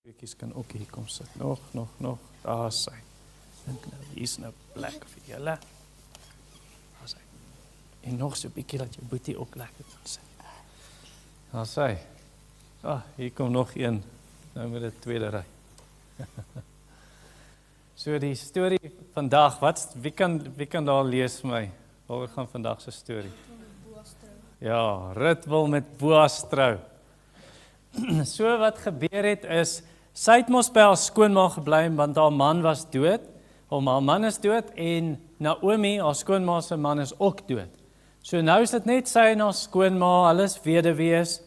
Bietjies kan ook hier kom sit. Nog. Daar is hy. Dink nou, hier is nou plek vir julle. Daar is hy. En nog so 'n bietjie dat jou boetie ook lekker kan sit. Daar is hy. Hier kom nog een. Nou met 'n tweede ry. So die storie vandag, wie kan daar lees vir my? Waaroor gaan vandag se storie? Ja, Rut wil met Boas trou. So wat gebeur het is, sy het mos by haar skoonma gebly, want haar man was dood. Haar man is dood en Naomi, haar skoonma se man is ook dood. So nou is dit net sy en haar skoonma, hulle is weduwees.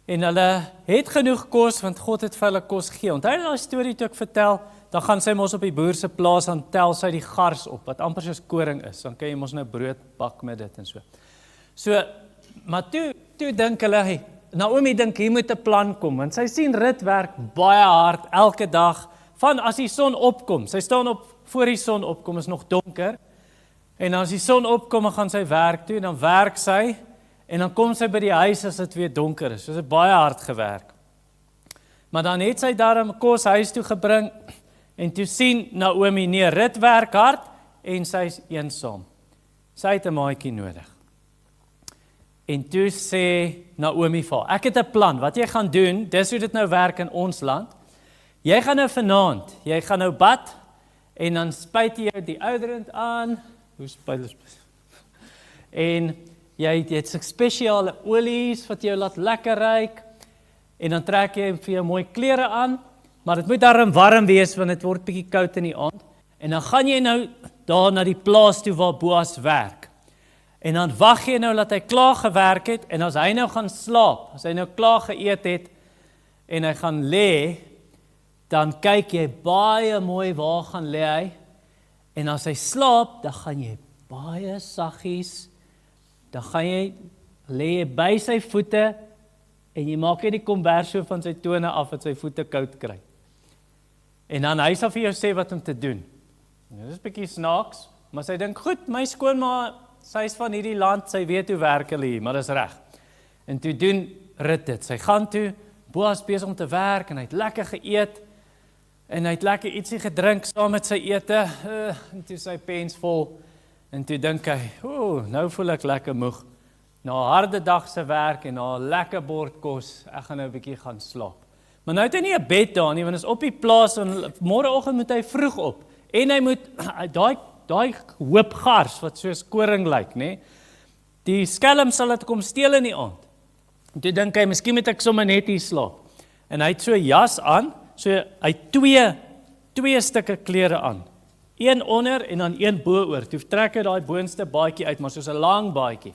En hulle het genoeg kos, want God het vir hulle kos gegee. Onthou daai storie toe ek vertel, dan gaan sy mos op die boer se plaas, dan tel sy die gars op, wat amper soos koring is. Dan kan jy mos nou brood bak met dit en so. So, maar toe dink hulle, Naomi dink hier moet 'n plan kom, want sy sien Rut werk baie hard elke dag, van as die son opkom. Sy staan op, voor die son opkom, is nog donker, en as die son opkom, dan gaan sy werk toe, en dan werk sy, en dan kom sy by die huis as dit weer donker is. So sy het baie hard gewerk. Maar dan het sy daarom kos huis toe gebring, en toe sien Naomi, nee, Rut werk hard, en sy is eensaam. Sy het 'n maatjie nodig. En toe sê Naomi vir haar, ek het 'n plan, wat jy gaan doen, dis hoe dit nou werk in ons land. Jy gaan nou vanaand, jy gaan nou bad, en dan spuit jy die ouderend aan, hoe spuit jy? En jy het spesiale olies, wat jou laat lekker ruik, en dan trek jy vir jou mooi klere aan, maar dit moet daarom warm wees, want dit word bietjie koud in die aand, en dan gaan jy nou daar na die plaas toe waar Boas werk. En dan wag jy nou dat hy klaar gewerk het, en as hy nou gaan slaap, as hy nou klaar geëet het, en hy gaan lê, dan kyk jy baie mooi waar gaan lê hy, en as hy slaap, dan gaan jy baie saggies, dan gaan jy, lê jy by sy voete, en jy maak jy die kombers so van sy tone af, dat sy voete koud kry. En dan hy sal vir jou sê wat om te doen. Dit is 'n bietjie snaaks, maar sy dink, goed, my skoonma, sy is van hierdie land, sy weet hoe werk hulle hier, maar dis reg. En toe doen Rut dit, sy gaan toe, Boas besig om te werk, en hy het lekker geëet, en hy het lekker ietsie gedrink saam met sy ete, en toe sy pens vol, en toe dink hy, nou voel ek lekker moeg, na 'n harde dag se werk, en na 'n lekker bord kos, ek gaan nou 'n bietjie gaan slaap. Maar nou het hy nie 'n bed daar nie, want is op die plaas, en môreoggend moet hy vroeg op, en hy moet, daai hoop gars, wat soos koring lyk, nee? Die skelm sal dit kom steel in die aand. En toe dink hy, miskien moet ek sommer net hier slaap. En hy het so 'n jas aan, so hy het twee stukke klere aan. Een onder en dan een bo-oor. Toe trek hy daai boonste baadjie uit, maar soos 'n lang baadjie,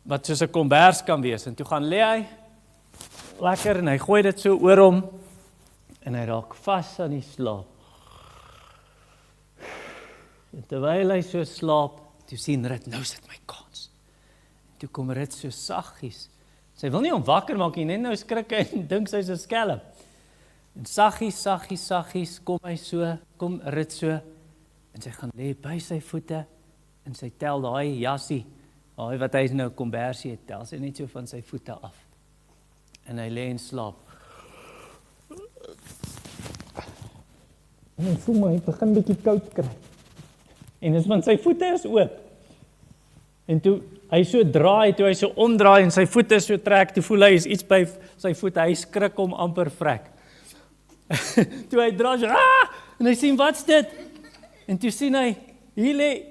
wat soos 'n kombers kan wees. En toe gaan lê hy lekker en hy gooi dit so oor hom en hy raak vas aan die slaap. En terwyl hy so slaap, toe sien Rut, nou is dit my kans. En toe kom Rut so saggies. Sy wil nie hom wakker maak nie, net nou skrik hy en dink sy's 'n skelm. En saggies, kom Rut so, en sy gaan lê by sy voete, en sy tel daai jassie, daai wat hy nou kombersie het, tel sy net so van sy voete af. En hy lê en slaap. En hy voel maar, hy begin bietjie koud kry. En dis want sy voete is oop. En toe hy so draai, toe hy so omdraai en sy voete so trek, toe voel hy is iets by sy voete, hy skrik hom amper vrek. Toe hy draai, en hy sien, wat's dit? En toe sien hy, hier lê,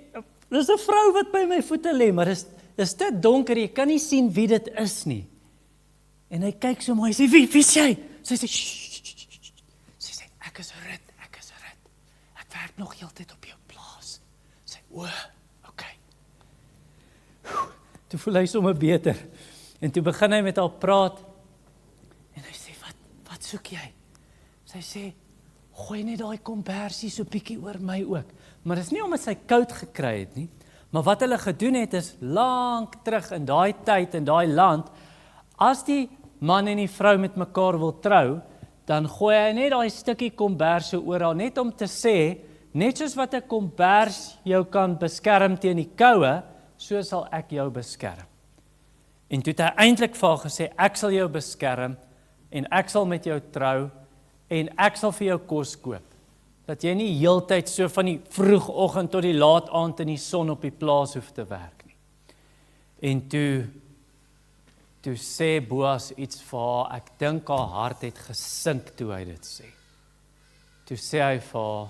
dis 'n vrou wat by my voete lê, maar dis te donker, jy kan nie sien wie dit is nie. En hy kyk so mooi, hy sê, wie is jy? Sy sê, shh. Sy sê, ek is Rut. Ek werk nog heeltyd op jou plaas. Sy sê, okay. Toe voel hy sommer beter. En toe begin hy met haar praat. En hy sê, wat soek jy? Sy sê, gooi net daai kombersie so bietjie oor my ook. Maar dis nie omdat sy koud gekry het nie. Maar wat hulle gedoen het is, lank terug in daai tyd, in daai land, as die man en die vrou met mekaar wil trou, dan gooi hy net daai stukkie kombers so oor haar, net om te sê, net soos wat 'n kombers jou kan beskerm teen die koue, so sal ek jou beskerm. En toe het hy eintlik vir haar gesê, ek sal jou beskerm, en ek sal met jou trou, en ek sal vir jou kos koop. Dat jy nie heeltyd so van die vroegoggend tot die laat aand in die son op die plaas hoef te werk nie. En toe sê Boas iets vir haar, ek dink haar hart het gesink toe hy dit sê. Toe sê hy vir haar,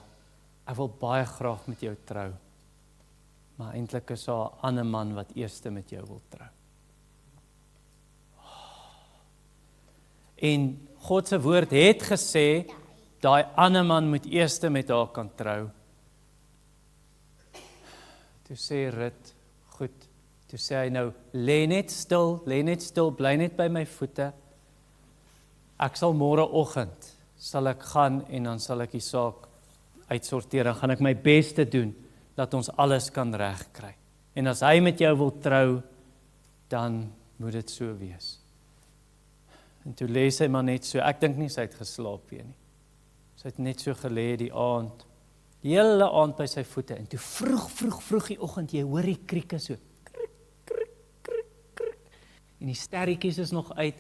ek wil baie graag met jou trou, maar eintlik is daar 'n ander man wat eerste met jou wil trou. En God se woord het gesê, daai ander man moet eerste met haar kan trou. Toe sê Rut, goed, toe sê hy nou, lê net stil, bly net by my voete. Ek sal môreoggend, sal ek gaan en dan sal ek die saak uitsorteer, dan gaan ek my bes te doen, dat ons alles kan regkry. En as hy met jou wil trou, dan moet dit so wees. En toe lê sy maar net so, ek dink nie sy het geslaap weer nie. Sy het net so gelê die aand, die hele aand by sy voete, en toe vroeg die oggend, jy hoor die krieke so, krik, krik, krik, krik, en die sterretjies is nog uit,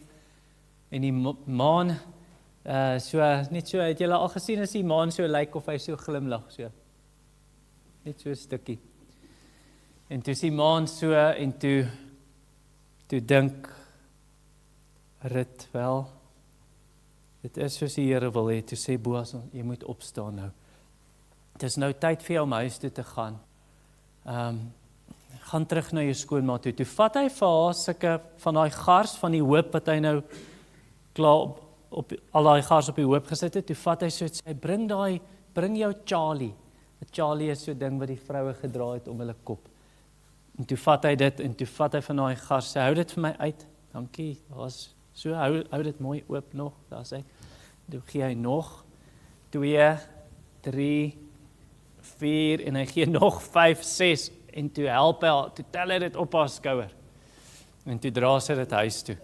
en die maan, net so, het julle al gesien as die maan so lyk of hy so glimlag, so, net so 'n stukkie, en toe is die maan so, en toe dink Rut, wel, dit is soos die Here wil hê, toe sê Boas, jy moet opstaan nou. Het is nou tyd vir jou om huis toe te gaan. Gaan terug na jou skoonma toe. Toe vat hy vir haar sulke van daai gars, van die hoop wat hy nou klaar op al daai gars op die hoop gesit het, toe vat hy so, hy bring jou Charlie. Charlie is so 'n ding wat die vroue gedra het om hulle kop. En toe vat hy dit, en toe vat hy van daai gars, sê, hou dit vir my uit, dankie, daar's so, hou dit mooi oop nog, daar sê, toe gee hy nog 2, 3, 4, en hy gee nog 5, 6, en toe help hy, toe tel hy dit op haar skouer, en toe dra sy dit huis toe,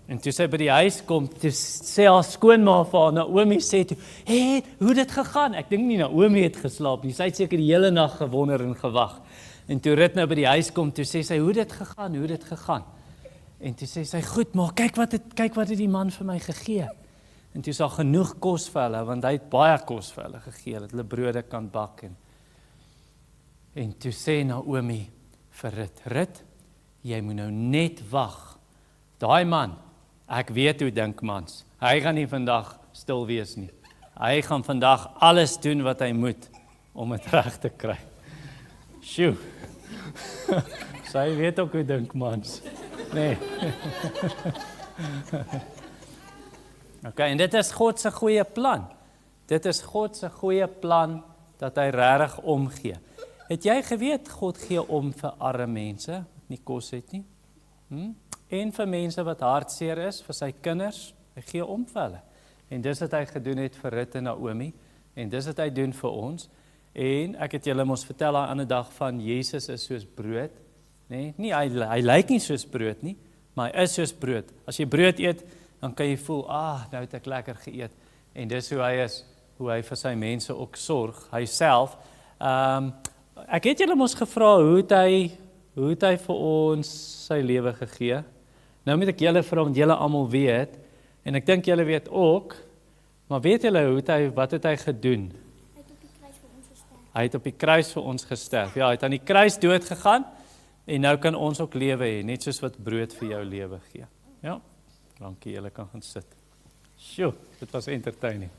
en toe sy by die huis kom, toe sê haar skoonma vir haar, Naomi sê toe, hoe het dit gegaan? Ek dink nie Naomi het geslaap nie, sy het seker die hele nag gewonder en gewag, en toe Rut nou by die huis kom, toe sê sy, hoe het dit gegaan? En toe sê sy, goed, maar kyk wat het die man vir my gegee. En toe is daar genoeg kos vir hulle, want hy het baie kos vir hulle gegee, dat hulle brode kan bak. En toe sê Naomi vir Rut, jy moet nou net wag. Daai man, ek weet hoe dink mans, hy gaan nie vandag stil wees nie. Hy gaan vandag alles doen wat hy moet, om het reg te kry. Sjoe. Sy weet ook hoe dink mans. Nee. Okay, en dit is God se goeie plan. Dit is God se goeie plan, dat hy regtig omgee. Het jy geweet, God gee om vir arme mense, wat nie kos het nie? En vir mense wat hartseer is, vir sy kinders, hy gee om vir hulle. En dis wat hy gedoen het vir Rut en Naomi, en dis wat hy doen vir ons. En ek het julle mos vertel aan 'n ander dag van, Jesus is soos brood, nee, hy lyk nie soos brood nie, maar hy is soos brood. As jy brood eet, dan kan jy voel, nou het ek lekker geëet. En dis hoe hy is, hoe hy vir sy mense ook sorg, hy self. Ek het julle mos gevra, hoe het hy vir ons sy lewe gegee? Nou moet ek julle vra, want julle almal weet, en ek dink julle weet ook, maar weet julle, wat het hy gedoen? Hy het op die kruis vir ons gesterf. Ja, hy het aan die kruis dood gegaan, en nou kan ons ook lewe hê, net soos wat brood vir jou lewe gee. Ja, dankie, julle kan gaan sit. Sjoe, dit was entertaining.